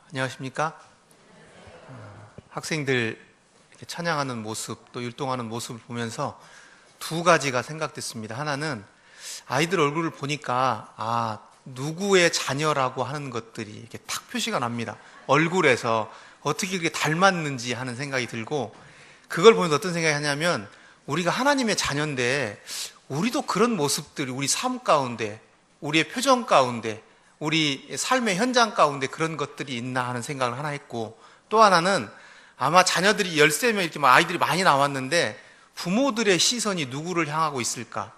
안녕하십니까? 학생들 이렇게 찬양하는 모습, 또 율동하는 모습을 보면서 두 가지가 생각됐습니다. 하나는 아이들 얼굴을 보니까 누구의 자녀라고 하는 것들이 이렇게 탁 표시가 납니다. 얼굴에서 어떻게 그렇게 닮았는지 하는 생각이 들고, 그걸 보면서 어떤 생각이 하냐면, 우리가 하나님의 자녀인데 우리도 그런 모습들이 우리 삶 가운데, 우리의 표정 가운데, 우리 삶의 현장 가운데 그런 것들이 있나 하는 생각을 하나 했고, 또 하나는 아마 자녀들이 13명 이렇게 아이들이 많이 나왔는데 부모들의 시선이 누구를 향하고 있을까?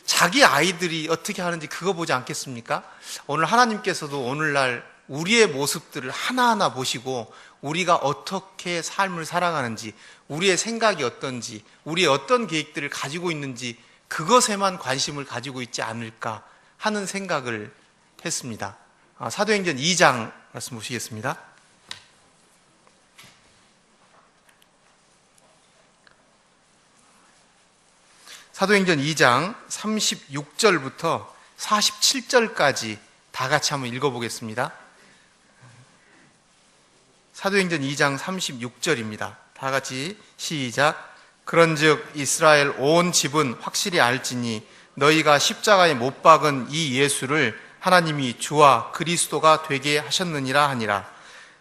자기 아이들이 어떻게 하는지 그거 보지 않겠습니까? 오늘 하나님께서도 오늘날 우리의 모습들을 하나하나 보시고 우리가 어떻게 삶을 살아가는지, 우리의 생각이 어떤지, 우리의 어떤 계획들을 가지고 있는지 그것에만 관심을 가지고 있지 않을까 하는 생각을 했습니다. 사도행전 2장 말씀 보시겠습니다. 사도행전 2장 36절부터 47절까지 다 같이 한번 읽어보겠습니다. 사도행전 2장 36절입니다. 다 같이 시작. 그런즉 이스라엘 온 집은 확실히 알지니 너희가 십자가에 못 박은 이 예수를 하나님이 주와 그리스도가 되게 하셨느니라 하니라.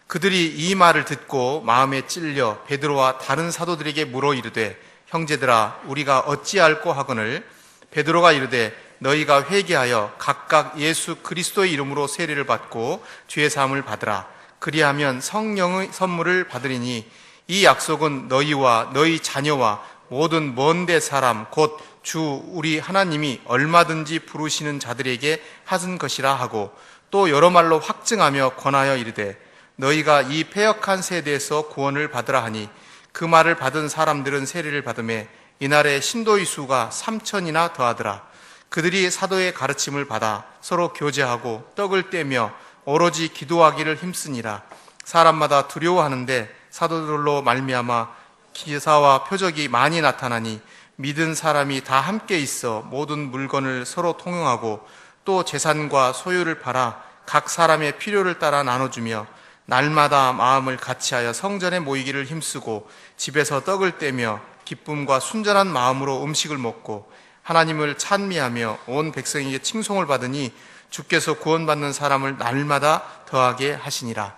그들이 이 말을 듣고 마음에 찔려 베드로와 다른 사도들에게 물어 이르되 형제들아 우리가 어찌할꼬 하거늘 베드로가 이르되 너희가 회개하여 각각 예수 그리스도의 이름으로 세례를 받고 죄 사함을 받으라. 그리하면 성령의 선물을 받으리니 이 약속은 너희와 너희 자녀와 모든 먼 데 사람 곧 주 우리 하나님이 얼마든지 부르시는 자들에게 하신 것이라 하고, 또 여러 말로 확증하며 권하여 이르되 너희가 이 패역한 세대에서 구원을 받으라 하니, 그 말을 받은 사람들은 세례를 받으매 이날에 신도의 수가 3,000이나 더하더라. 그들이 사도의 가르침을 받아 서로 교제하고 떡을 떼며 오로지 기도하기를 힘쓰니라. 사람마다 두려워하는데 사도들로 말미암아 기사와 표적이 많이 나타나니 믿은 사람이 다 함께 있어 모든 물건을 서로 통용하고 또 재산과 소유를 팔아 각 사람의 필요를 따라 나눠주며 날마다 마음을 같이하여 성전에 모이기를 힘쓰고 집에서 떡을 떼며 기쁨과 순전한 마음으로 음식을 먹고 하나님을 찬미하며 온 백성에게 칭송을 받으니 주께서 구원받는 사람을 날마다 더하게 하시니라.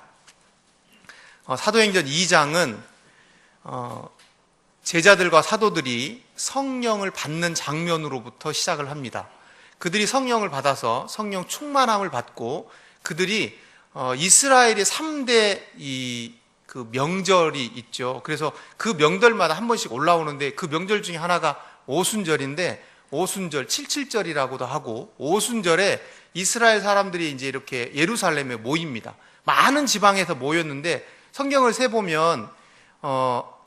사도행전 2장은 제자들과 사도들이 성령을 받는 장면으로부터 시작을 합니다. 그들이 성령을 받아서 성령 충만함을 받고 그들이 이스라엘의 3대 그 명절이 있죠. 그래서 그 명절마다 한 번씩 올라오는데 그 명절 중에 하나가 오순절인데, 오순절 77절이라고도 하고, 오순절에 이스라엘 사람들이 이제 이렇게 예루살렘에 모입니다. 많은 지방에서 모였는데 성경을 세보면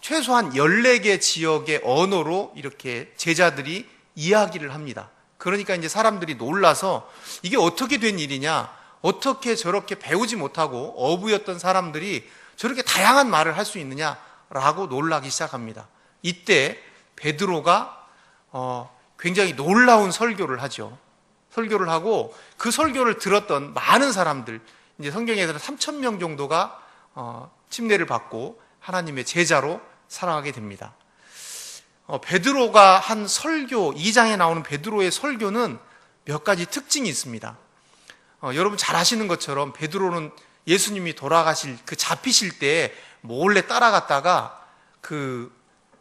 최소한 14개 지역의 언어로 이렇게 제자들이 이야기를 합니다. 그러니까 이제 사람들이 놀라서 이게 어떻게 된 일이냐, 어떻게 저렇게 배우지 못하고 어부였던 사람들이 저렇게 다양한 말을 할 수 있느냐라고 놀라기 시작합니다. 이때 베드로가 굉장히 놀라운 설교를 하죠. 설교를 하고 그 설교를 들었던 많은 사람들, 이제 성경에서는 3,000명 정도가 침례를 받고 하나님의 제자로 살아가게 됩니다. 베드로가 한 설교, 2장에 나오는 베드로의 설교는 몇 가지 특징이 있습니다. 여러분 잘 아시는 것처럼 베드로는 예수님이 돌아가실 그 잡히실 때 몰래 따라갔다가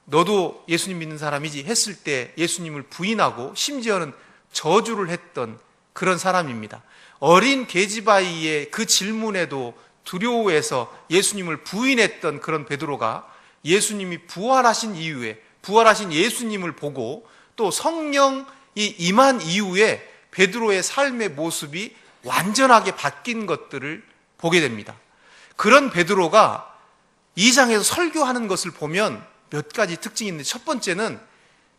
너도 예수님 믿는 사람이지 했을 때 예수님을 부인하고 심지어는 저주를 했던 그런 사람입니다. 어린 계집아이의 그 질문에도 두려워해서 예수님을 부인했던 그런 베드로가 예수님이 부활하신 이후에, 부활하신 예수님을 보고 또 성령이 임한 이후에 베드로의 삶의 모습이 완전하게 바뀐 것들을 보게 됩니다. 그런 베드로가 2장에서 설교하는 것을 보면 몇 가지 특징이 있는데, 첫 번째는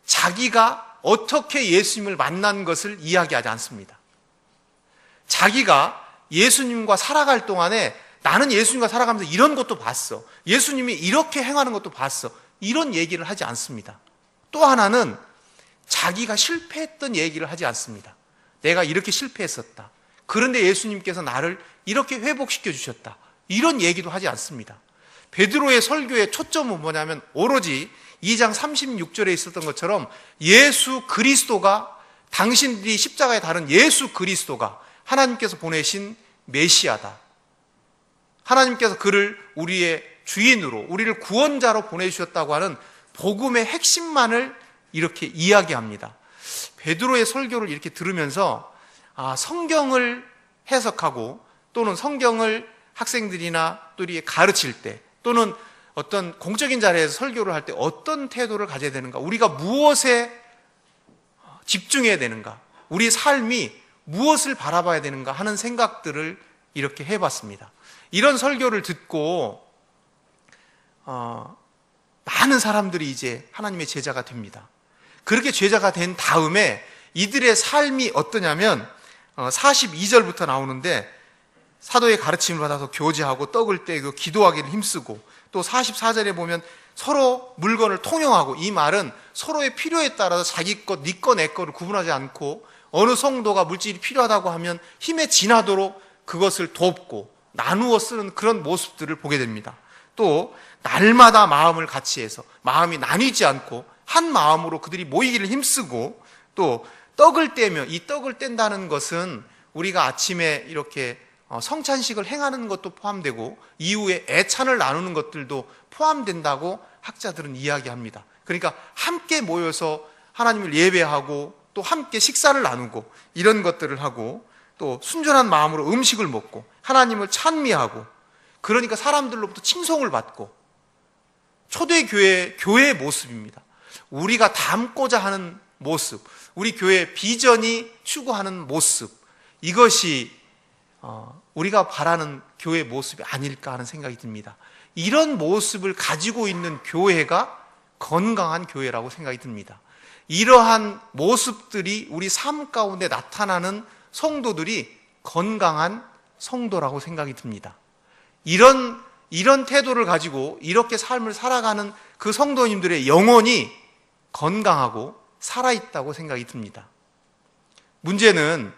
자기가 어떻게 예수님을 만난 것을 이야기하지 않습니다. 자기가 예수님과 살아갈 동안에 나는 예수님과 살아가면서 이런 것도 봤어, 예수님이 이렇게 행하는 것도 봤어, 이런 얘기를 하지 않습니다. 또 하나는 자기가 실패했던 얘기를 하지 않습니다. 내가 이렇게 실패했었다, 그런데 예수님께서 나를 이렇게 회복시켜 주셨다, 이런 얘기도 하지 않습니다. 베드로의 설교의 초점은 뭐냐면 오로지 2장 36절에 있었던 것처럼 예수 그리스도가, 당신들이 십자가에 달은 예수 그리스도가 하나님께서 보내신 메시아다. 하나님께서 그를 우리의 주인으로, 우리를 구원자로 보내주셨다고 하는 복음의 핵심만을 이렇게 이야기합니다. 베드로의 설교를 이렇게 들으면서 성경을 해석하고 또는 성경을 학생들이나 또 이렇게 가르칠 때 또는 어떤 공적인 자리에서 설교를 할 때 어떤 태도를 가져야 되는가, 우리가 무엇에 집중해야 되는가, 우리 삶이 무엇을 바라봐야 되는가 하는 생각들을 이렇게 해봤습니다. 이런 설교를 듣고 많은 사람들이 이제 하나님의 제자가 됩니다. 그렇게 제자가 된 다음에 이들의 삶이 어떠냐면 42절부터 나오는데 사도의 가르침을 받아서 교제하고 떡을 떼고 기도하기를 힘쓰고, 또 44절에 보면 서로 물건을 통용하고, 이 말은 서로의 필요에 따라서 자기 것, 네 거, 내 거를 구분하지 않고 어느 성도가 물질이 필요하다고 하면 힘에 지나도록 그것을 돕고 나누어 쓰는 그런 모습들을 보게 됩니다. 또 날마다 마음을 같이 해서 마음이 나뉘지 않고 한 마음으로 그들이 모이기를 힘쓰고, 또 떡을 떼며, 이 떡을 뗀다는 것은 우리가 아침에 이렇게 성찬식을 행하는 것도 포함되고 이후에 애찬을 나누는 것들도 포함된다고 학자들은 이야기합니다. 그러니까 함께 모여서 하나님을 예배하고 또 함께 식사를 나누고 이런 것들을 하고, 또 순전한 마음으로 음식을 먹고 하나님을 찬미하고, 그러니까 사람들로부터 칭송을 받고, 초대교회의 모습입니다. 우리가 닮고자 하는 모습, 우리 교회의 비전이 추구하는 모습, 이것이 우리가 바라는 교회의 모습이 아닐까 하는 생각이 듭니다. 이런 모습을 가지고 있는 교회가 건강한 교회라고 생각이 듭니다. 이러한 모습들이 우리 삶 가운데 나타나는 성도들이 건강한 성도라고 생각이 듭니다. 이런 태도를 가지고 이렇게 삶을 살아가는 그 성도님들의 영혼이 건강하고 살아있다고 생각이 듭니다. 문제는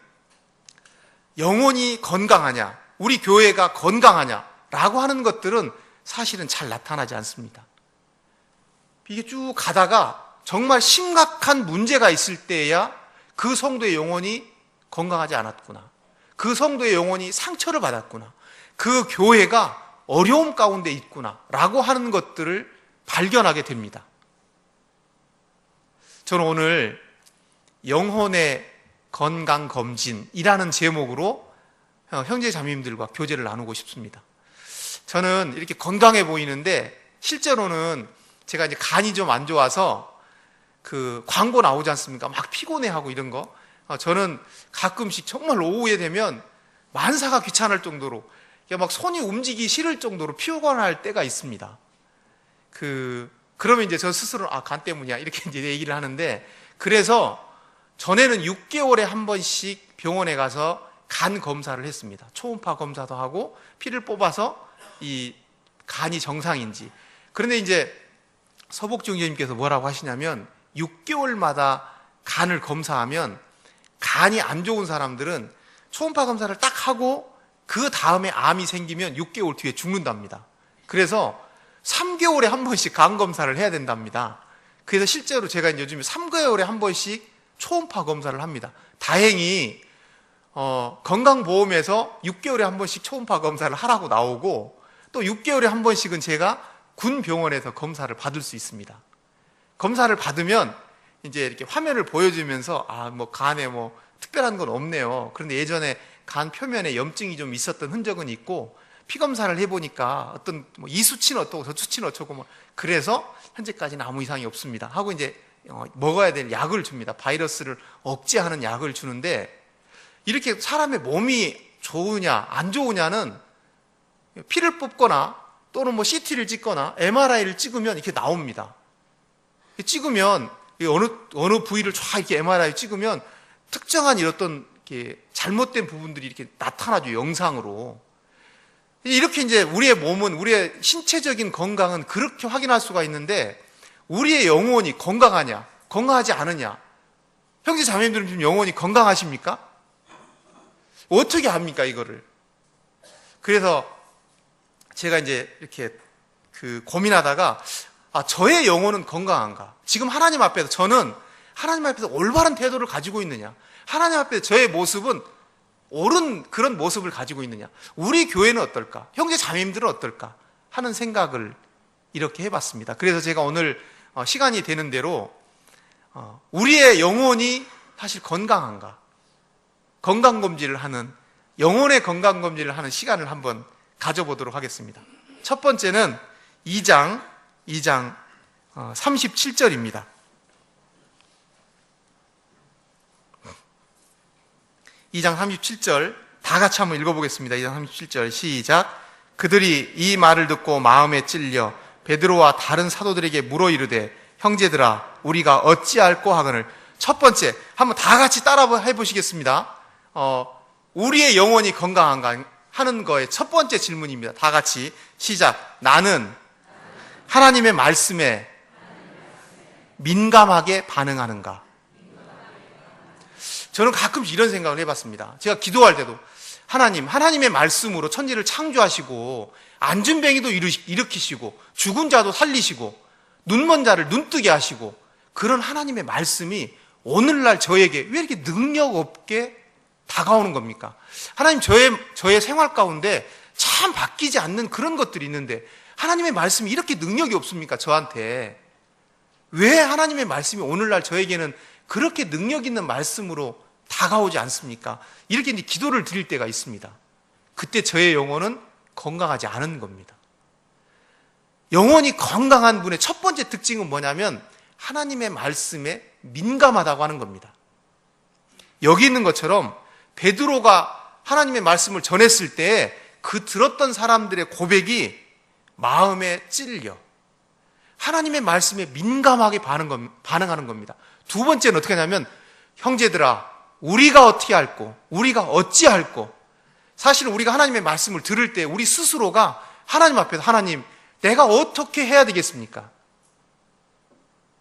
영혼이 건강하냐, 우리 교회가 건강하냐라고 하는 것들은 사실은 잘 나타나지 않습니다. 이게 쭉 가다가 정말 심각한 문제가 있을 때야 그 성도의 영혼이 건강하지 않았구나, 그 성도의 영혼이 상처를 받았구나, 그 교회가 어려움 가운데 있구나 라고 하는 것들을 발견하게 됩니다. 저는 오늘 영혼의 건강검진이라는 제목으로 형제 자매님들과 교제를 나누고 싶습니다. 저는 이렇게 건강해 보이는데 실제로는 제가 이제 간이 좀 안 좋아서 그 광고 나오지 않습니까? 막 피곤해하고 이런 거. 저는 가끔씩 정말 오후에 되면 만사가 귀찮을 정도로 막 손이 움직이기 싫을 정도로 피곤할 때가 있습니다. 그러면 이제 저 스스로 간 때문이야 이렇게 이제 얘기를 하는데, 그래서 전에는 6개월에 한 번씩 병원에 가서 간 검사를 했습니다. 초음파 검사도 하고 피를 뽑아서 이 간이 정상인지. 그런데 이제 서복중 교수님께서 뭐라고 하시냐면 6개월마다 간을 검사하면 간이 안 좋은 사람들은 초음파 검사를 딱 하고 그 다음에 암이 생기면 6개월 뒤에 죽는답니다. 그래서 3개월에 한 번씩 간 검사를 해야 된답니다. 그래서 실제로 제가 이제 요즘에 3개월에 한 번씩 초음파 검사를 합니다. 다행히 건강보험에서 6개월에 한 번씩 초음파 검사를 하라고 나오고, 또 6개월에 한 번씩은 제가 군 병원에서 검사를 받을 수 있습니다. 검사를 받으면 이제 이렇게 화면을 보여주면서 뭐 간에 뭐 특별한 건 없네요. 그런데 예전에 간 표면에 염증이 좀 있었던 흔적은 있고, 피 검사를 해보니까 어떤 뭐 이 수치는 어떻고 저 수치는 어쩌고 뭐 그래서 현재까지는 아무 이상이 없습니다 하고 이제 먹어야 될 약을 줍니다. 바이러스를 억제하는 약을 주는데, 이렇게 사람의 몸이 좋으냐 안 좋으냐는 피를 뽑거나 또는 뭐 CT를 찍거나 MRI를 찍으면 이렇게 나옵니다. 찍으면 어느 부위를 쫙 이렇게 MRI 찍으면 특정한 이런 이렇게 잘못된 부분들이 이렇게 나타나죠, 영상으로. 이렇게 이제 우리의 몸은, 우리의 신체적인 건강은 그렇게 확인할 수가 있는데, 우리의 영혼이 건강하냐 건강하지 않으냐, 형제 자매님들은 지금 영혼이 건강하십니까? 어떻게 합니까 이거를? 그래서 제가 이제 이렇게 고민하다가, 저의 영혼은 건강한가? 지금 하나님 앞에서 저는 하나님 앞에서 올바른 태도를 가지고 있느냐? 하나님 앞에서 저의 모습은 옳은 그런 모습을 가지고 있느냐? 우리 교회는 어떨까? 형제 자매님들은 어떨까? 하는 생각을 이렇게 해봤습니다. 그래서 제가 오늘 시간이 되는 대로 우리의 영혼이 사실 건강한가? 건강검진을 하는, 영혼의 건강검진을 하는 시간을 한번 가져보도록 하겠습니다. 첫 번째는 2장 37절입니다. 2장 37절 다 같이 한번 읽어보겠습니다. 2장 37절 시작. 그들이 이 말을 듣고 마음에 찔려 베드로와 다른 사도들에게 물어 이르되 형제들아 우리가 어찌할꼬 하거늘. 첫 번째 한번 다 같이 따라 해보시겠습니다. 우리의 영혼이 건강한가 하는 거의 첫 번째 질문입니다. 다 같이 시작. 나는 하나님의 말씀에 민감하게 반응하는가? 저는 가끔씩 이런 생각을 해봤습니다. 제가 기도할 때도 하나님의 말씀으로 천지를 창조하시고 안진뱅이도 일으키시고 죽은 자도 살리시고 눈먼 자를 눈뜨게 하시고 그런 하나님의 말씀이 오늘날 저에게 왜 이렇게 능력 없게 다가오는 겁니까? 하나님 저의 생활 가운데 참 바뀌지 않는 그런 것들이 있는데 하나님의 말씀이 이렇게 능력이 없습니까? 저한테. 왜 하나님의 말씀이 오늘날 저에게는 그렇게 능력 있는 말씀으로 다가오지 않습니까? 이렇게 이제 기도를 드릴 때가 있습니다. 그때 저의 영혼은 건강하지 않은 겁니다. 영혼이 건강한 분의 첫 번째 특징은 뭐냐면 하나님의 말씀에 민감하다고 하는 겁니다. 여기 있는 것처럼 베드로가 하나님의 말씀을 전했을 때 그 들었던 사람들의 고백이 마음에 찔려 하나님의 말씀에 민감하게 반응하는 겁니다. 두 번째는 어떻게 하냐면 형제들아 우리가 어떻게 할꼬? 우리가 어찌할꼬? 사실은 우리가 하나님의 말씀을 들을 때 우리 스스로가 하나님 앞에서 하나님 내가 어떻게 해야 되겠습니까?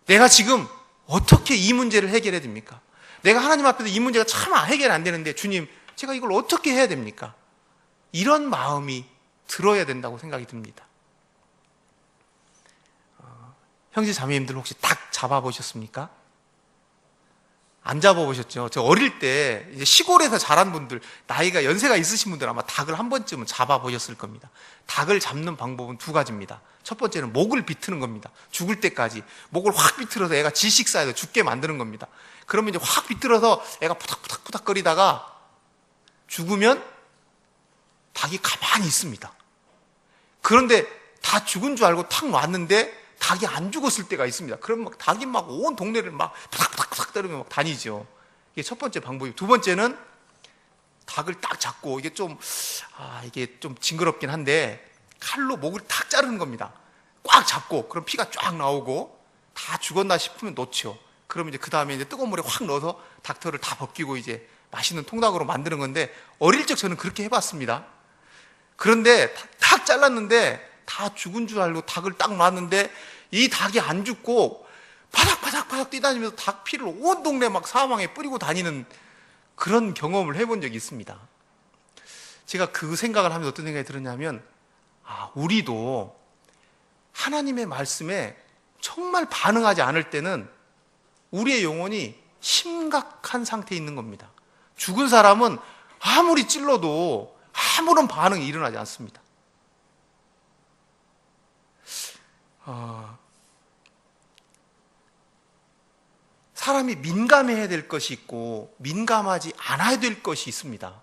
내가 지금 어떻게 이 문제를 해결해야 됩니까? 내가 하나님 앞에서 이 문제가 참 해결 안 되는데 주님 제가 이걸 어떻게 해야 됩니까? 이런 마음이 들어야 된다고 생각이 듭니다. 형제 자매님들 혹시 닭 잡아보셨습니까? 안 잡아보셨죠? 저 어릴 때 이제 시골에서 자란 분들, 나이가 연세가 있으신 분들 아마 닭을 한 번쯤은 잡아보셨을 겁니다. 닭을 잡는 방법은 두 가지입니다. 첫 번째는 목을 비트는 겁니다. 죽을 때까지 목을 확 비틀어서 애가 질식 쌓여서 죽게 만드는 겁니다. 그러면 이제 확 비틀어서 애가 푸닥푸닥 거리다가 죽으면 닭이 가만히 있습니다. 그런데 다 죽은 줄 알고 탁 놨는데 닭이 안 죽었을 때가 있습니다. 그럼 막 닭이 막 온 동네를 막 푸닥푸닥 때리며 막 다니죠. 이게 첫 번째 방법이고, 두 번째는 닭을 딱 잡고 이게 좀 징그럽긴 한데 칼로 목을 탁 자르는 겁니다. 꽉 잡고 그럼 피가 쫙 나오고 다 죽었나 싶으면 놓죠. 그러면 이제 그 다음에 이제 뜨거운 물에 확 넣어서 닭털을 다 벗기고 이제 맛있는 통닭으로 만드는 건데 어릴 적 저는 그렇게 해봤습니다. 그런데 탁 잘랐는데 다 죽은 줄 알고 닭을 딱 놨는데 이 닭이 안 죽고 바닥바닥 뛰다니면서 닭 피를 온 동네 막 사방에 뿌리고 다니는 그런 경험을 해본 적이 있습니다. 제가 그 생각을 하면서 어떤 생각이 들었냐면 우리도 하나님의 말씀에 정말 반응하지 않을 때는 우리의 영혼이 심각한 상태에 있는 겁니다. 죽은 사람은 아무리 찔러도 아무런 반응이 일어나지 않습니다. 사람이 민감해야 될 것이 있고 민감하지 않아야 될 것이 있습니다.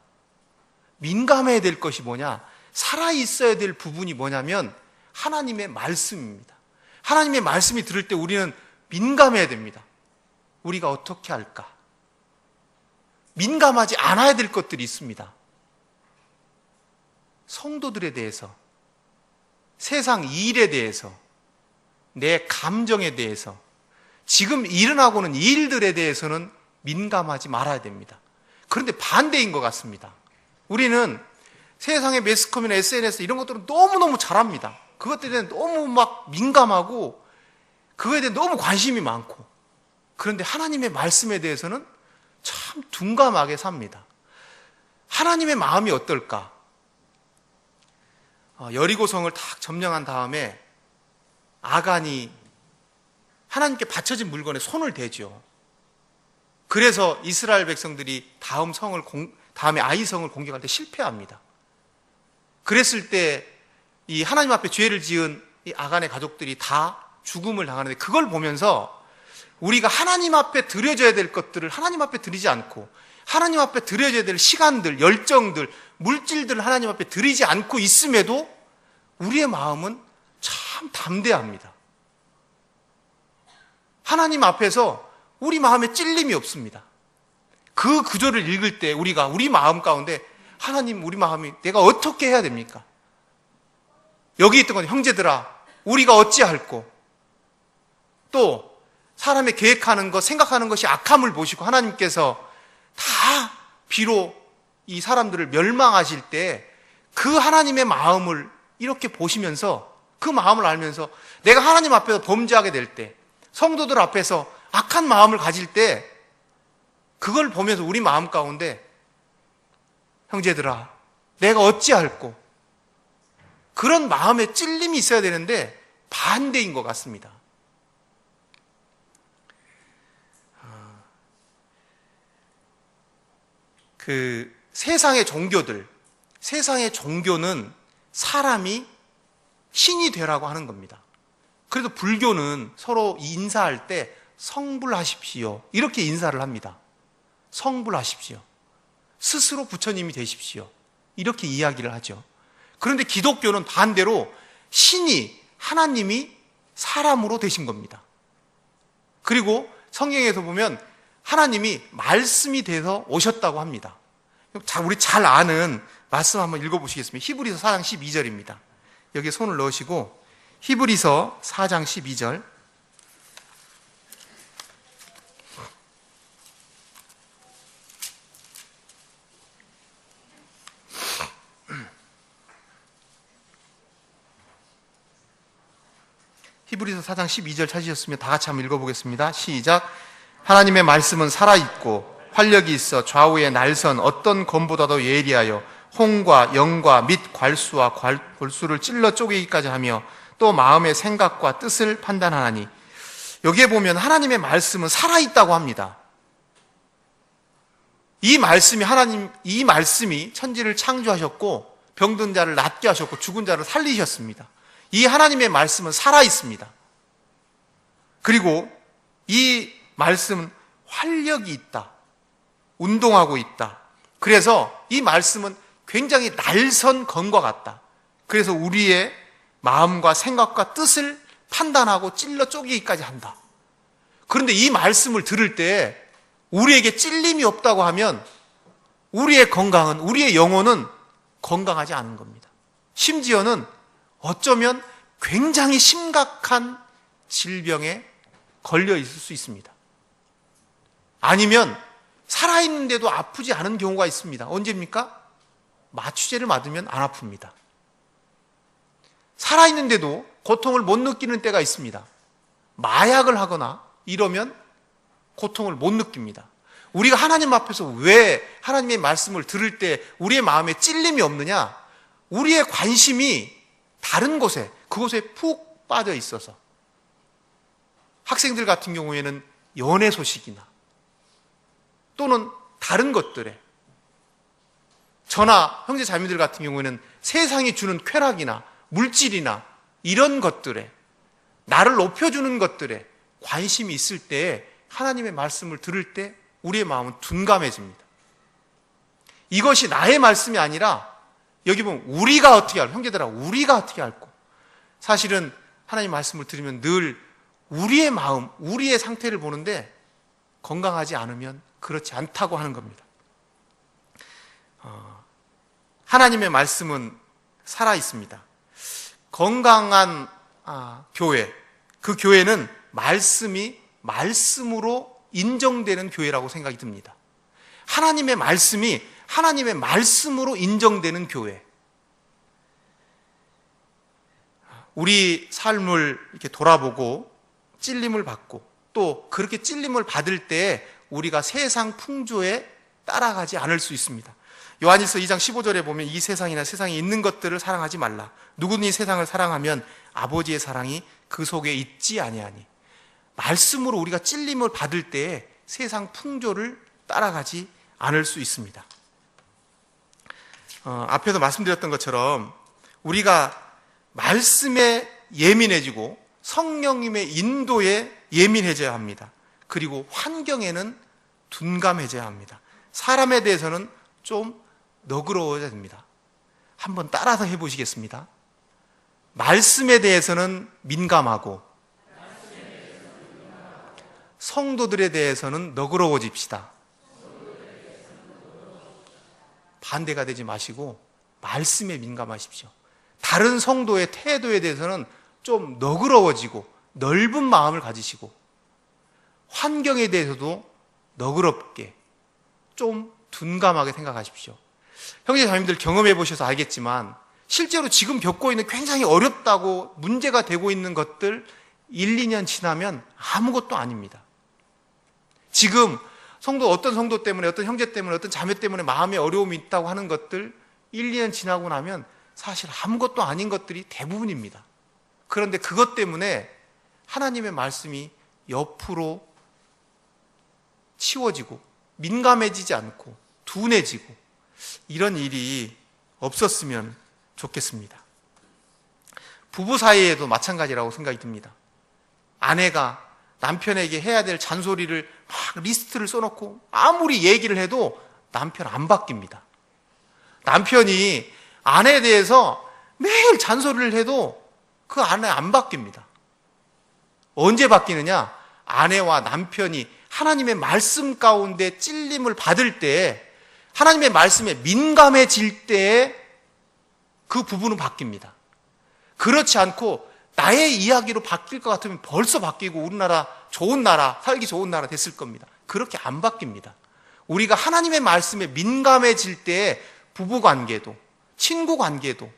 민감해야 될 것이 뭐냐? 살아있어야 될 부분이 뭐냐면 하나님의 말씀입니다. 하나님의 말씀이 들을 때 우리는 민감해야 됩니다. 우리가 어떻게 할까? 민감하지 않아야 될 것들이 있습니다. 성도들에 대해서, 세상 일에 대해서, 내 감정에 대해서, 지금 일어나고는 일들에 대해서는 민감하지 말아야 됩니다. 그런데 반대인 것 같습니다. 우리는 세상의 매스컴이나 SNS 이런 것들은 너무너무 잘합니다. 그것들에 대해 너무 막 민감하고 그거에 대해 너무 관심이 많고, 그런데 하나님의 말씀에 대해서는 참 둔감하게 삽니다. 하나님의 마음이 어떨까? 여리고성을 탁 점령한 다음에 아간이 하나님께 바쳐진 물건에 손을 대죠. 그래서 이스라엘 백성들이 다음에 아이성을 공격할 때 실패합니다. 그랬을 때 이 하나님 앞에 죄를 지은 이 아간의 가족들이 다 죽음을 당하는데, 그걸 보면서 우리가 하나님 앞에 드려져야 될 것들을 하나님 앞에 드리지 않고, 하나님 앞에 드려져야 될 시간들, 열정들, 물질들을 하나님 앞에 드리지 않고 있음에도 우리의 마음은 참 담대합니다. 하나님 앞에서 우리 마음에 찔림이 없습니다. 그 구절을 읽을 때 우리 마음 가운데, 하나님, 우리 마음이 내가 어떻게 해야 됩니까? 여기 있던 건 형제들아, 우리가 어찌할꼬? 또 사람의 계획하는 것, 생각하는 것이 악함을 보시고 하나님께서 다 비록 이 사람들을 멸망하실 때 그 하나님의 마음을 이렇게 보시면서, 그 마음을 알면서 내가 하나님 앞에서 범죄하게 될 때, 성도들 앞에서 악한 마음을 가질 때, 그걸 보면서 우리 마음 가운데 형제들아, 내가 어찌할꼬? 그런 마음에 찔림이 있어야 되는데 반대인 것 같습니다. 그 세상의 종교는 사람이 신이 되라고 하는 겁니다. 그래서 불교는 서로 인사할 때 성불하십시오, 이렇게 인사를 합니다. 성불하십시오, 스스로 부처님이 되십시오, 이렇게 이야기를 하죠. 그런데 기독교는 반대로 하나님이 사람으로 되신 겁니다. 그리고 성경에서 보면 하나님이 말씀이 돼서 오셨다고 합니다. 자, 우리 잘 아는 말씀 한번 읽어보시겠습니다. 히브리서 4장 12절입니다. 여기에 손을 넣으시고 히브리서 4장 12절, 히브리서 4장 12절 찾으셨으면 다 같이 한번 읽어보겠습니다. 시작. 하나님의 말씀은 살아있고 활력이 있어 좌우의 날선 어떤 검보다도 예리하여 홍과 영과 및 괄수와 골수를 찔러 쪼개기까지 하며 또 마음의 생각과 뜻을 판단하나니. 여기에 보면 하나님의 말씀은 살아있다고 합니다. 이 말씀이 천지를 창조하셨고 병든 자를 낫게 하셨고 죽은 자를 살리셨습니다. 이 하나님의 말씀은 살아있습니다. 그리고 이 말씀은 활력이 있다, 운동하고 있다. 그래서 이 말씀은 굉장히 날선 검과 같다. 그래서 우리의 마음과 생각과 뜻을 판단하고 찔러 쪼개기까지 한다. 그런데 이 말씀을 들을 때 우리에게 찔림이 없다고 하면 우리의 건강은, 우리의 영혼은 건강하지 않은 겁니다. 심지어는 어쩌면 굉장히 심각한 질병에 걸려 있을 수 있습니다. 아니면 살아있는데도 아프지 않은 경우가 있습니다. 언제입니까? 마취제를 맞으면 안 아픕니다. 살아있는데도 고통을 못 느끼는 때가 있습니다. 마약을 하거나 이러면 고통을 못 느낍니다. 우리가 하나님 앞에서 왜 하나님의 말씀을 들을 때 우리의 마음에 찔림이 없느냐? 우리의 관심이 다른 곳에, 그곳에 푹 빠져 있어서. 학생들 같은 경우에는 연애 소식이나 또는 다른 것들에, 저나 형제 자매들 같은 경우에는 세상이 주는 쾌락이나 물질이나 이런 것들에, 나를 높여주는 것들에 관심이 있을 때 하나님의 말씀을 들을 때 우리의 마음은 둔감해집니다. 이것이 나의 말씀이 아니라 여기 보면 우리가 어떻게 할까? 형제들아, 우리가 어떻게 할까? 사실은 하나님 말씀을 들으면 늘 우리의 마음, 우리의 상태를 보는데 건강하지 않으면 그렇지 않다고 하는 겁니다. 하나님의 말씀은 살아있습니다. 건강한 교회, 그 교회는 말씀이 말씀으로 인정되는 교회라고 생각이 듭니다. 하나님의 말씀이 하나님의 말씀으로 인정되는 교회. 우리 삶을 이렇게 돌아보고 찔림을 받고 또 그렇게 찔림을 받을 때 우리가 세상 풍조에 따라가지 않을 수 있습니다. 요한일서 2장 15절에 보면 이 세상이나 세상에 있는 것들을 사랑하지 말라. 누구든지 세상을 사랑하면 아버지의 사랑이 그 속에 있지 아니하니. 말씀으로 우리가 찔림을 받을 때에 세상 풍조를 따라가지 않을 수 있습니다. 앞에서 말씀드렸던 것처럼 우리가 말씀에 예민해지고 성령님의 인도에 예민해져야 합니다. 그리고 환경에는 둔감해져야 합니다. 사람에 대해서는 좀 너그러워야 됩니다. 한번 따라서 해보시겠습니다. 말씀에 대해서는 민감하고 성도들에 대해서는 너그러워집시다. 반대가 되지 마시고 말씀에 민감하십시오. 다른 성도의 태도에 대해서는 좀 너그러워지고 넓은 마음을 가지시고 환경에 대해서도 너그럽게 좀 둔감하게 생각하십시오. 형제 자매님들 경험해 보셔서 알겠지만 실제로 지금 겪고 있는 굉장히 어렵다고 문제가 되고 있는 것들 1, 2년 지나면 아무것도 아닙니다. 지금 어떤 성도 때문에, 어떤 형제 때문에, 어떤 자매 때문에 마음에 어려움이 있다고 하는 것들 1, 2년 지나고 나면 사실 아무것도 아닌 것들이 대부분입니다. 그런데 그것 때문에 하나님의 말씀이 옆으로 치워지고 민감해지지 않고 둔해지고 이런 일이 없었으면 좋겠습니다. 부부 사이에도 마찬가지라고 생각이 듭니다. 아내가 남편에게 해야 될 잔소리를 막 리스트를 써놓고 아무리 얘기를 해도 남편 안 바뀝니다. 남편이 아내에 대해서 매일 잔소리를 해도 그 아내 안 바뀝니다. 언제 바뀌느냐? 아내와 남편이 하나님의 말씀 가운데 찔림을 받을 때, 하나님의 말씀에 민감해질 때에 그 부부는 바뀝니다. 그렇지 않고 나의 이야기로 바뀔 것 같으면 벌써 바뀌고 우리나라 좋은 나라, 살기 좋은 나라 됐을 겁니다. 그렇게 안 바뀝니다. 우리가 하나님의 말씀에 민감해질 때에 부부 관계도, 친구 관계도,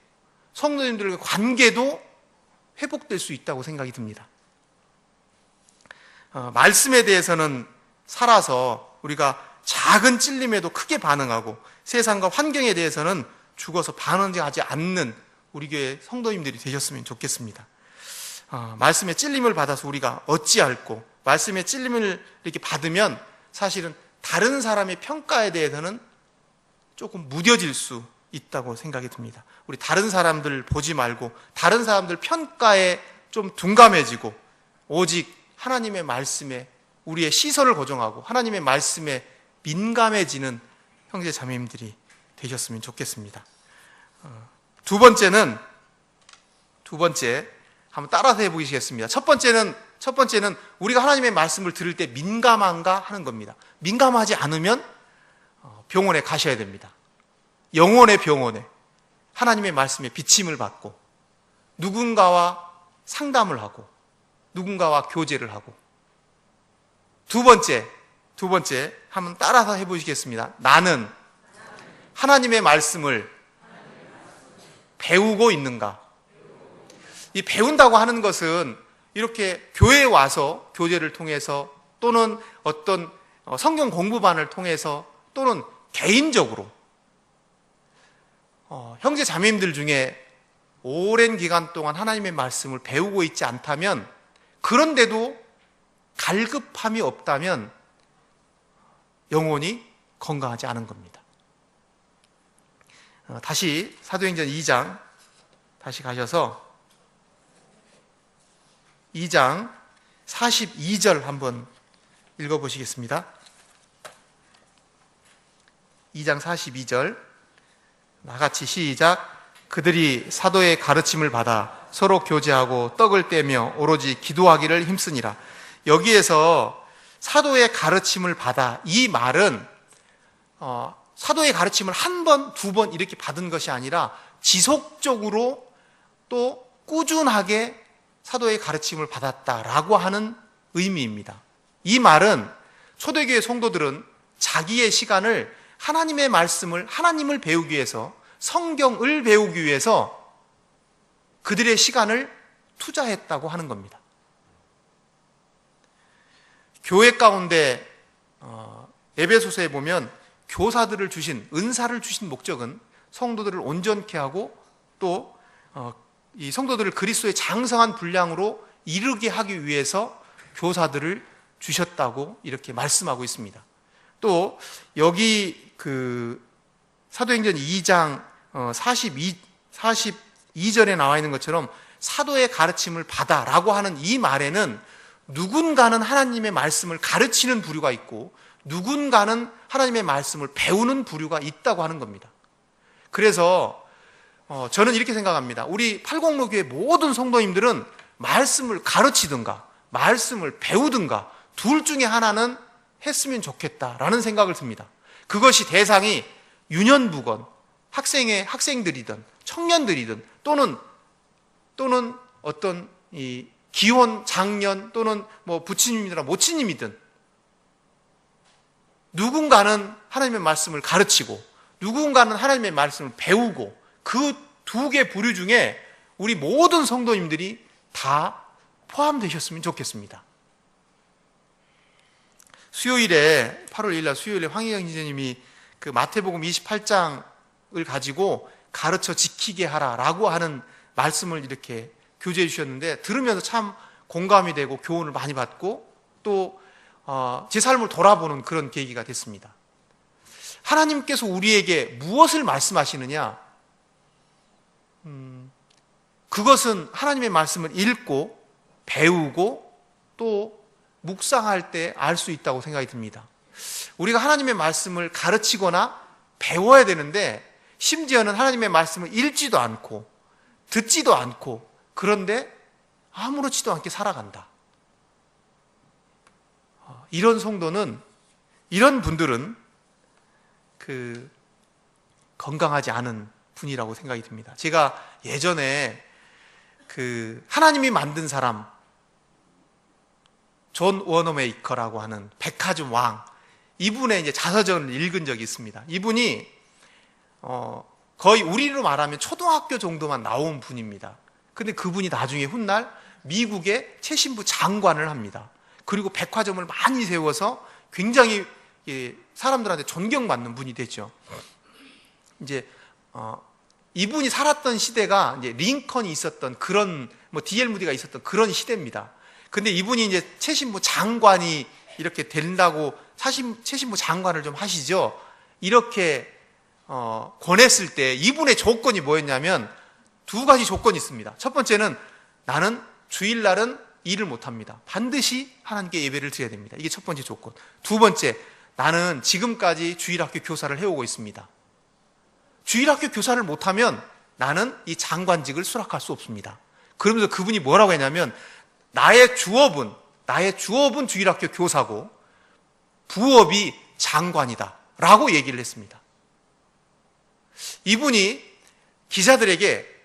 성도님들의 관계도 회복될 수 있다고 생각이 듭니다. 말씀에 대해서는 살아서 우리가 작은 찔림에도 크게 반응하고 세상과 환경에 대해서는 죽어서 반응하지 않는 우리 교회 성도님들이 되셨으면 좋겠습니다. 말씀에 찔림을 받아서 우리가 어찌할꼬, 말씀에 찔림을 이렇게 받으면 사실은 다른 사람의 평가에 대해서는 조금 무뎌질 수 있다고 생각이 듭니다. 우리 다른 사람들 보지 말고 다른 사람들 평가에 좀 둔감해지고 오직 하나님의 말씀에 우리의 시선을 고정하고 하나님의 말씀에 민감해지는 형제 자매님들이 되셨으면 좋겠습니다. 두 번째 한번 따라서 해보시겠습니다. 첫 번째는 우리가 하나님의 말씀을 들을 때 민감한가 하는 겁니다. 민감하지 않으면 병원에 가셔야 됩니다. 영혼의 병원에 하나님의 말씀에 비침을 받고 누군가와 상담을 하고 누군가와 교제를 하고 두 번째 한번 따라서 해보시겠습니다. 나는 하나님의 말씀을 배우고 있는가? 이 배운다고 하는 것은 이렇게 교회에 와서 교제를 통해서 또는 어떤 성경 공부반을 통해서 또는 개인적으로 형제 자매님들 중에 오랜 기간 동안 하나님의 말씀을 배우고 있지 않다면, 그런데도 갈급함이 없다면 영혼이 건강하지 않은 겁니다. 다시 사도행전 2장 다시 가셔서 2장 42절 한번 읽어보시겠습니다. 2장 42절 나같이 시작. 그들이 사도의 가르침을 받아 서로 교제하고 떡을 떼며 오로지 기도하기를 힘쓰니라. 여기에서 사도의 가르침을 받아, 이 말은 사도의 가르침을 한 번, 두 번 이렇게 받은 것이 아니라 지속적으로 또 꾸준하게 사도의 가르침을 받았다라고 하는 의미입니다. 이 말은 초대교회 성도들은 자기의 시간을 하나님의 말씀을, 하나님을 배우기 위해서, 성경을 배우기 위해서 그들의 시간을 투자했다고 하는 겁니다. 교회 가운데 에베소서에 보면 교사들을 주신, 은사를 주신 목적은 성도들을 온전케 하고 또 이 성도들을 그리스도의 장성한 분량으로 이르게 하기 위해서 교사들을 주셨다고 이렇게 말씀하고 있습니다. 또 여기 사도행전 2장 42절에 나와 있는 것처럼 사도의 가르침을 받아라고 하는 이 말에는 누군가는 하나님의 말씀을 가르치는 부류가 있고 누군가는 하나님의 말씀을 배우는 부류가 있다고 하는 겁니다. 그래서 저는 이렇게 생각합니다. 우리 팔공로교회 모든 성도님들은 말씀을 가르치든가 말씀을 배우든가 둘 중에 하나는 했으면 좋겠다라는 생각을 듭니다. 그것이 대상이 유년부건 학생들이든 청년들이든 또는 어떤 이 기혼 장년 또는 뭐 부친님이나 모친님이든 누군가는 하나님의 말씀을 가르치고 누군가는 하나님의 말씀을 배우고 그 두 개 부류 중에 우리 모든 성도님들이 다 포함되셨으면 좋겠습니다. 수요일에 8월 1일 날 수요일에 황희영 지사님이 마태복음 28장을 가지고 가르쳐 지키게 하라라고 하는 말씀을 이렇게 교제해 주셨는데 들으면서 참 공감이 되고 교훈을 많이 받고 또 제 삶을 돌아보는 그런 계기가 됐습니다. 하나님께서 우리에게 무엇을 말씀하시느냐? 그것은 하나님의 말씀을 읽고 배우고 또 묵상할 때 알 수 있다고 생각이 듭니다. 우리가 하나님의 말씀을 가르치거나 배워야 되는데 심지어는 하나님의 말씀을 읽지도 않고 듣지도 않고 그런데 아무렇지도 않게 살아간다. 이런 성도는, 이런 분들은 건강하지 않은 분이라고 생각이 듭니다. 제가 예전에 하나님이 만든 사람 존 워너메이커라고 하는 백화점 왕, 이분의 이제 자서전을 읽은 적이 있습니다. 이분이 거의 우리로 말하면 초등학교 정도만 나온 분입니다. 근데 그분이 나중에 훗날 미국의 최신부 장관을 합니다. 그리고 백화점을 많이 세워서 굉장히 사람들한테 존경받는 분이 됐죠. 이제 이분이 살았던 시대가 이제 링컨이 있었던 그런 D.L. 무디가 있었던 그런 시대입니다. 근데 이분이 이제 최신부 장관이 이렇게 된다고 최신부 장관을 좀 하시죠. 이렇게 권했을 때 이분의 조건이 뭐였냐면 두 가지 조건이 있습니다. 첫 번째는 나는 주일날은 일을 못합니다. 반드시 하나님께 예배를 드려야 됩니다. 이게 첫 번째 조건. 두 번째, 나는 지금까지 주일학교 교사를 해오고 있습니다. 주일학교 교사를 못하면 나는 이 장관직을 수락할 수 없습니다. 그러면서 그분이 뭐라고 했냐면 나의 주업은 주일학교 교사고 부업이 장관이다 라고 얘기를 했습니다. 이분이 기자들에게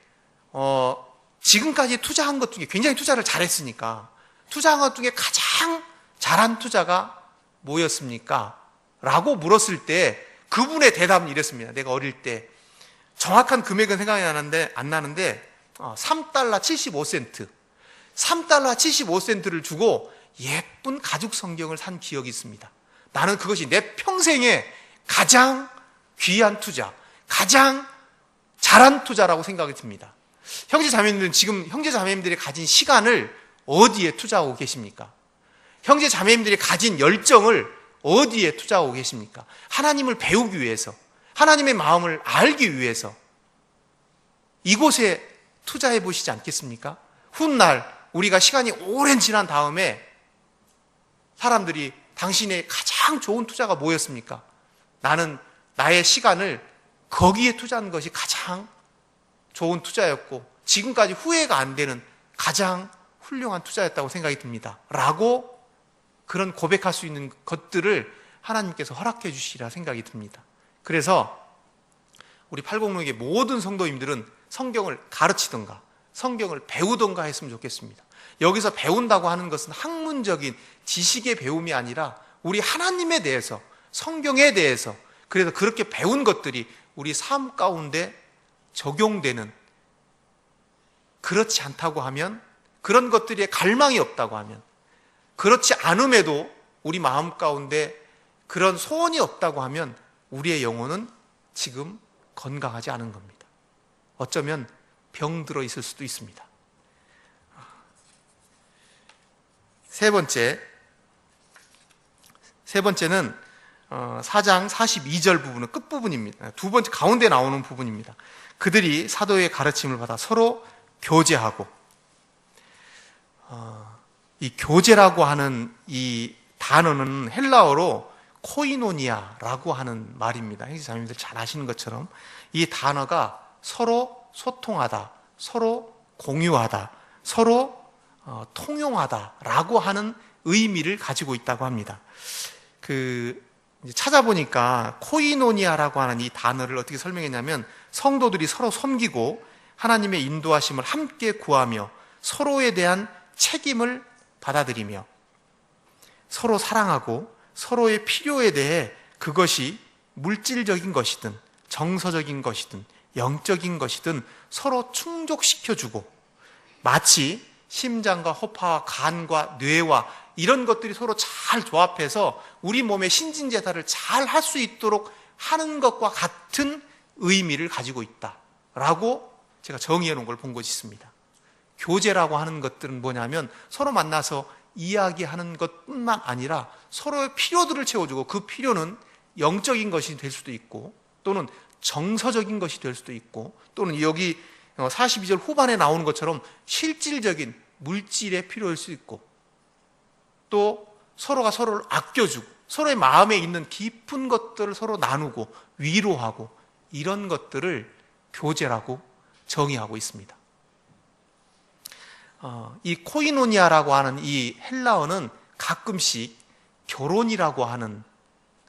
지금까지 투자한 것 중에 굉장히 투자를 잘했으니까 투자한 것 중에 가장 잘한 투자가 뭐였습니까? 라고 물었을 때 그분의 대답은 이랬습니다. 내가 어릴 때 정확한 금액은 생각이 안 나는데 3달러 75센트 3달러 75센트를 주고 예쁜 가죽 성경을 산 기억이 있습니다. 나는 그것이 내 평생에 가장 귀한 투자, 가장 잘한 투자라고 생각이 듭니다. 형제자매님들은 지금 형제자매님들이 가진 시간을 어디에 투자하고 계십니까? 형제자매님들이 가진 열정을 어디에 투자하고 계십니까? 하나님을 배우기 위해서, 하나님의 마음을 알기 위해서 이곳에 투자해 보시지 않겠습니까? 훗날 우리가 시간이 오랜 지난 다음에 사람들이 당신의 가장 좋은 투자가 뭐였습니까? 나는 나의 시간을 거기에 투자한 것이 가장 좋은 투자였고 지금까지 후회가 안 되는 가장 훌륭한 투자였다고 생각이 듭니다. 라고 그런 고백할 수 있는 것들을 하나님께서 허락해 주시리라 생각이 듭니다. 그래서 우리 팔공로의 모든 성도님들은 성경을 가르치든가 성경을 배우든가 했으면 좋겠습니다. 여기서 배운다고 하는 것은 학문적인 지식의 배움이 아니라 우리 하나님에 대해서, 성경에 대해서, 그래서 그렇게 배운 것들이 우리 삶 가운데 적용되는, 그렇지 않다고 하면, 그런 것들에 갈망이 없다고 하면, 그렇지 않음에도 우리 마음 가운데 그런 소원이 없다고 하면 우리의 영혼은 지금 건강하지 않은 겁니다. 어쩌면 병들어 있을 수도 있습니다. 세 번째는 4장 42절 부분은 끝부분입니다. 두 번째 가운데 나오는 부분입니다. 그들이 사도의 가르침을 받아 서로 교제하고, 이 교제라고 하는 이 단어는 헬라어로 코이노니아라고 하는 말입니다. 형제자매님들 잘 아시는 것처럼 이 단어가 서로 소통하다, 서로 공유하다, 서로 통용하다라고 하는 의미를 가지고 있다고 합니다. 찾아보니까 코이노니아라고 하는 이 단어를 어떻게 설명했냐면, 성도들이 서로 섬기고 하나님의 인도하심을 함께 구하며 서로에 대한 책임을 받아들이며 서로 사랑하고 서로의 필요에 대해 그것이 물질적인 것이든 정서적인 것이든 영적인 것이든 서로 충족시켜주고, 마치 심장과 허파와 간과 뇌와 이런 것들이 서로 잘 조합해서 우리 몸의 신진제사를 잘 할 수 있도록 하는 것과 같은 의미를 가지고 있다라고 제가 정의해 놓은 걸 본 것이 있습니다. 교제라고 하는 것들은 뭐냐면 서로 만나서 이야기하는 것뿐만 아니라 서로의 필요들을 채워주고, 그 필요는 영적인 것이 될 수도 있고 또는 정서적인 것이 될 수도 있고, 또는 여기 42절 후반에 나오는 것처럼 실질적인 물질의 필요일 수 있고, 또 서로가 서로를 아껴주고 서로의 마음에 있는 깊은 것들을 서로 나누고 위로하고, 이런 것들을 교제라고 정의하고 있습니다. 이 코이노니아라고 하는 이 헬라어는 가끔씩 결혼이라고 하는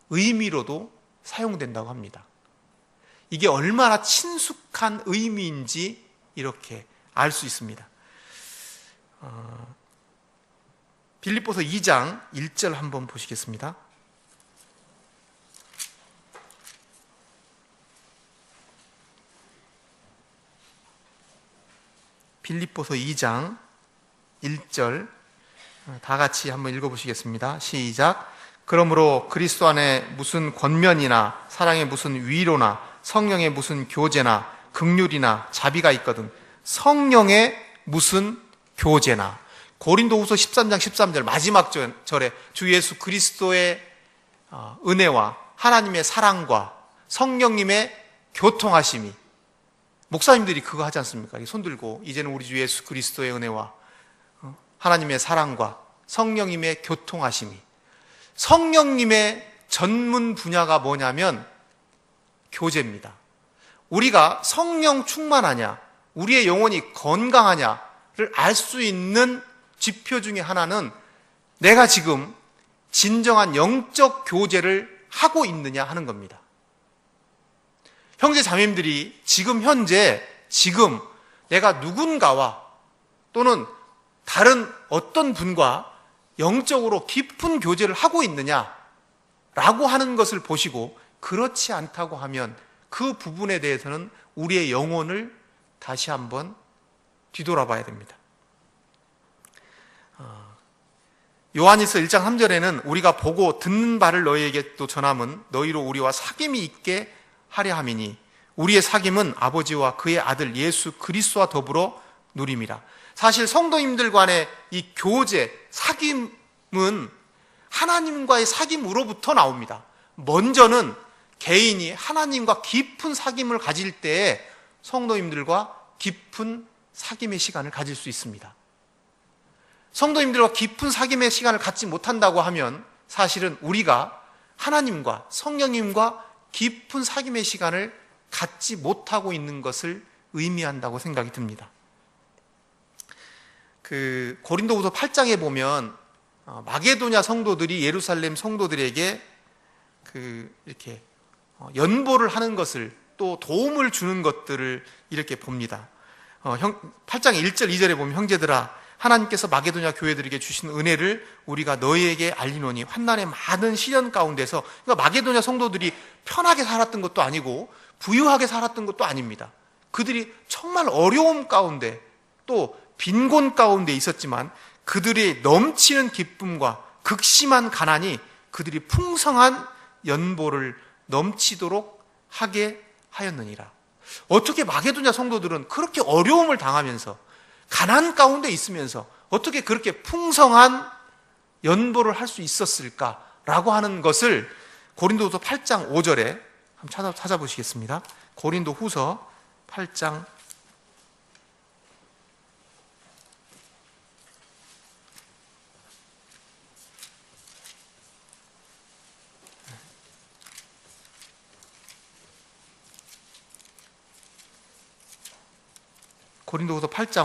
의미로도 사용된다고 합니다. 이게 얼마나 친숙한 의미인지 이렇게 알 수 있습니다. 빌립보서 2장 1절 한번 보시겠습니다. 빌립보서 2장 1절 다 같이 한번 읽어보시겠습니다. 시작. 그러므로 그리스도 안에 무슨 권면이나 사랑의 무슨 위로나 성령의 무슨 교제나 긍휼이나 자비가 있거든 성령의 무슨 교제나. 고린도후서 13장 13절 마지막 절에 주 예수 그리스도의 은혜와 하나님의 사랑과 성령님의 교통하심이, 목사님들이 그거 하지 않습니까? 손 들고 이제는 우리 주 예수 그리스도의 은혜와 하나님의 사랑과 성령님의 교통하심이. 성령님의 전문 분야가 뭐냐면 교제입니다. 우리가 성령 충만하냐, 우리의 영혼이 건강하냐를 알 수 있는 지표 중에 하나는 내가 지금 진정한 영적 교제를 하고 있느냐 하는 겁니다. 형제 자매님들이 지금 현재 내가 누군가와 또는 다른 어떤 분과 영적으로 깊은 교제를 하고 있느냐라고 하는 것을 보시고, 그렇지 않다고 하면 그 부분에 대해서는 우리의 영혼을 다시 한번 뒤돌아봐야 됩니다. 요한일서 1장 3절에는 우리가 보고 듣는 바를 너희에게 또 전함은 너희로 우리와 사귐이 있게 하려 함이니 우리의 사귐은 아버지와 그의 아들 예수 그리스도와 더불어 누림이라. 사실 성도님들 간의 이 교제, 사귐은 하나님과의 사귐으로부터 나옵니다. 먼저는 개인이 하나님과 깊은 사귐을 가질 때에 성도님들과 깊은 사귐의 시간을 가질 수 있습니다. 성도님들과 깊은 사귐의 시간을 갖지 못한다고 하면 사실은 우리가 하나님과 성령님과 깊은 사귐의 시간을 갖지 못하고 있는 것을 의미한다고 생각이 듭니다. 고린도후서 8장에 보면 마게도냐 성도들이 예루살렘 성도들에게 이렇게 연보를 하는 것을, 또 도움을 주는 것들을 이렇게 봅니다. 8장 1절 2절에 보면 형제들아 하나님께서 마게도냐 교회들에게 주신 은혜를 우리가 너희에게 알리노니 환난의 많은 시련 가운데서, 그러니까 마게도냐 성도들이 편하게 살았던 것도 아니고 부유하게 살았던 것도 아닙니다. 그들이 정말 어려움 가운데 또 빈곤 가운데 있었지만 그들의 넘치는 기쁨과 극심한 가난이 그들이 풍성한 연보를 넘치도록 하게 하였느니라. 어떻게 마게도냐 성도들은 그렇게 어려움을 당하면서 가난 가운데 있으면서 어떻게 그렇게 풍성한 연보를 할 수 있었을까라고 하는 것을 고린도후서 8장 5절에 한번 찾아보시겠습니다. 고린도후서 8장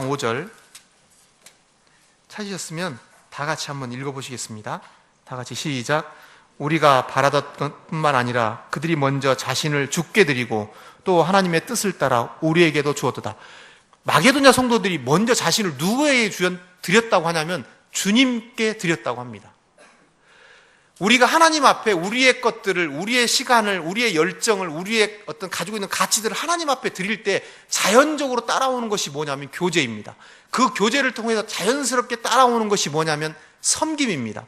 5절 찾으셨으면 다 같이 한번 읽어보시겠습니다. 다 같이 시작. 우리가 바라던 뿐만 아니라 그들이 먼저 자신을 주께 드리고 또 하나님의 뜻을 따라 우리에게도 주었도다. 마게도냐 성도들이 먼저 자신을 누구에게 드렸다고 하냐면 주님께 드렸다고 합니다. 우리가 하나님 앞에 우리의 것들을, 우리의 시간을, 우리의 열정을, 우리의 어떤 가지고 있는 가치들을 하나님 앞에 드릴 때 자연적으로 따라오는 것이 뭐냐면 교제입니다. 그 교제를 통해서 자연스럽게 따라오는 것이 뭐냐면 섬김입니다.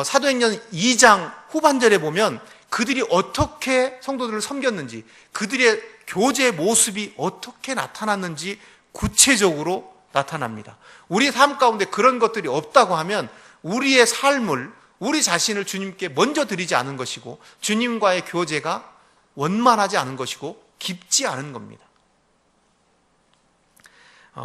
사도행전 2장 후반절에 보면 그들이 어떻게 성도들을 섬겼는지, 그들의 교제 모습이 어떻게 나타났는지 구체적으로 나타납니다. 우리 삶 가운데 그런 것들이 없다고 하면 우리의 삶을, 우리 자신을 주님께 먼저 드리지 않은 것이고 주님과의 교제가 원만하지 않은 것이고 깊지 않은 겁니다.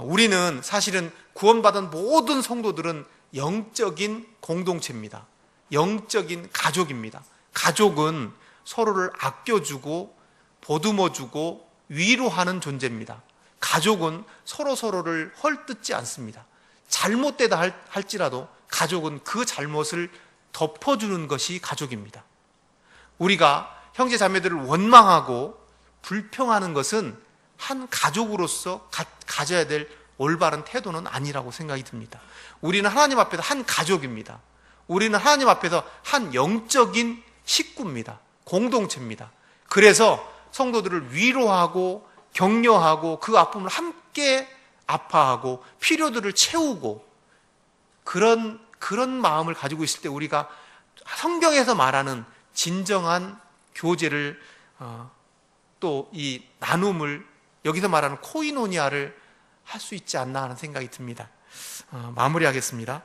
우리는 사실은 구원받은 모든 성도들은 영적인 공동체입니다. 영적인 가족입니다. 가족은 서로를 아껴주고 보듬어주고 위로하는 존재입니다. 가족은 서로를 헐뜯지 않습니다. 잘못되다 할지라도 가족은 그 잘못을 덮어주는 것이 가족입니다. 우리가 형제 자매들을 원망하고 불평하는 것은 한 가족으로서 가져야 될 올바른 태도는 아니라고 생각이 듭니다. 우리는 하나님 앞에서 한 가족입니다. 우리는 하나님 앞에서 한 영적인 식구입니다. 공동체입니다. 그래서 성도들을 위로하고 격려하고 그 아픔을 함께 아파하고 필요들을 채우고 그런 마음을 가지고 있을 때 우리가 성경에서 말하는 진정한 교제를 또 이 나눔을 여기서 말하는 코이노니아를 할 수 있지 않나 하는 생각이 듭니다. 마무리하겠습니다.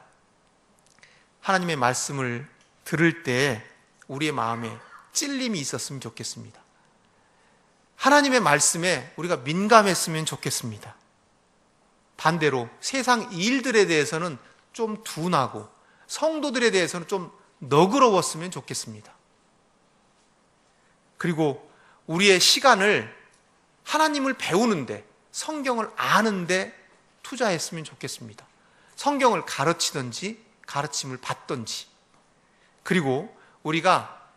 하나님의 말씀을 들을 때 우리의 마음에 찔림이 있었으면 좋겠습니다. 하나님의 말씀에 우리가 민감했으면 좋겠습니다. 반대로 세상 일들에 대해서는 좀 둔하고 성도들에 대해서는 좀 너그러웠으면 좋겠습니다. 그리고 우리의 시간을 하나님을 배우는데, 성경을 아는데 투자했으면 좋겠습니다. 성경을 가르치든지 가르침을 받든지. 그리고 우리가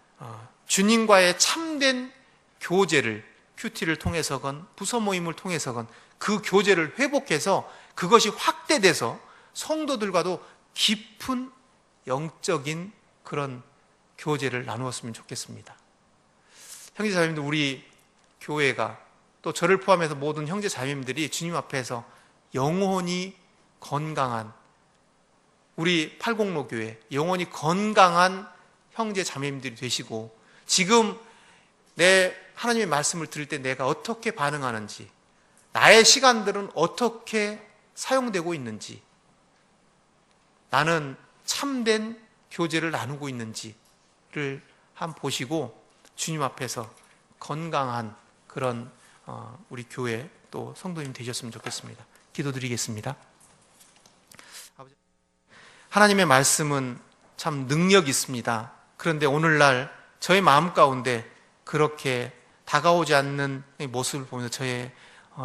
주님과의 참된 교제를 큐티를 통해서건 부서 모임을 통해서건 그 교제를 회복해서 그것이 확대돼서 성도들과도 깊은 영적인 그런 교제를 나누었으면 좋겠습니다. 형제자매님들, 우리 교회가 또 저를 포함해서 모든 형제자매님들이 주님 앞에서 영혼이 건강한, 우리 팔공로 교회 영혼이 건강한 형제자매님들이 되시고, 지금 내 하나님의 말씀을 들을 때 내가 어떻게 반응하는지, 나의 시간들은 어떻게 사용되고 있는지, 나는 참된 교제를 나누고 있는지를 한번 보시고 주님 앞에서 건강한 그런 우리 교회 또 성도님 되셨으면 좋겠습니다. 기도드리겠습니다. 하나님의 말씀은 참 능력 있습니다. 그런데 오늘날 저의 마음 가운데 그렇게 다가오지 않는 모습을 보면서 저의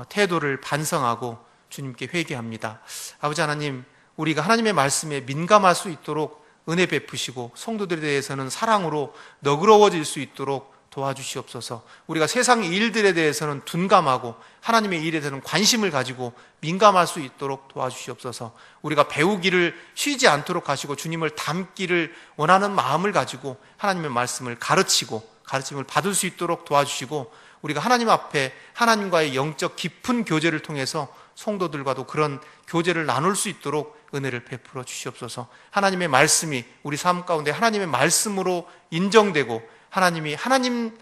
태도를 반성하고 주님께 회개합니다. 아버지 하나님, 우리가 하나님의 말씀에 민감할 수 있도록 은혜 베푸시고 성도들에 대해서는 사랑으로 너그러워질 수 있도록 도와주시옵소서. 우리가 세상 일들에 대해서는 둔감하고 하나님의 일에 대해서는 관심을 가지고 민감할 수 있도록 도와주시옵소서. 우리가 배우기를 쉬지 않도록 하시고 주님을 닮기를 원하는 마음을 가지고 하나님의 말씀을 가르치고 가르침을 받을 수 있도록 도와주시고, 우리가 하나님 앞에 하나님과의 영적 깊은 교제를 통해서 성도들과도 그런 교제를 나눌 수 있도록 은혜를 베풀어 주시옵소서. 하나님의 말씀이 우리 삶 가운데 하나님의 말씀으로 인정되고 하나님이 하나님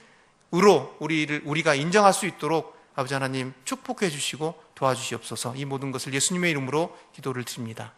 의로 우리가 인정할 수 있도록 아버지 하나님 축복해 주시고 도와주시옵소서. 이 모든 것을 예수님의 이름으로 기도를 드립니다.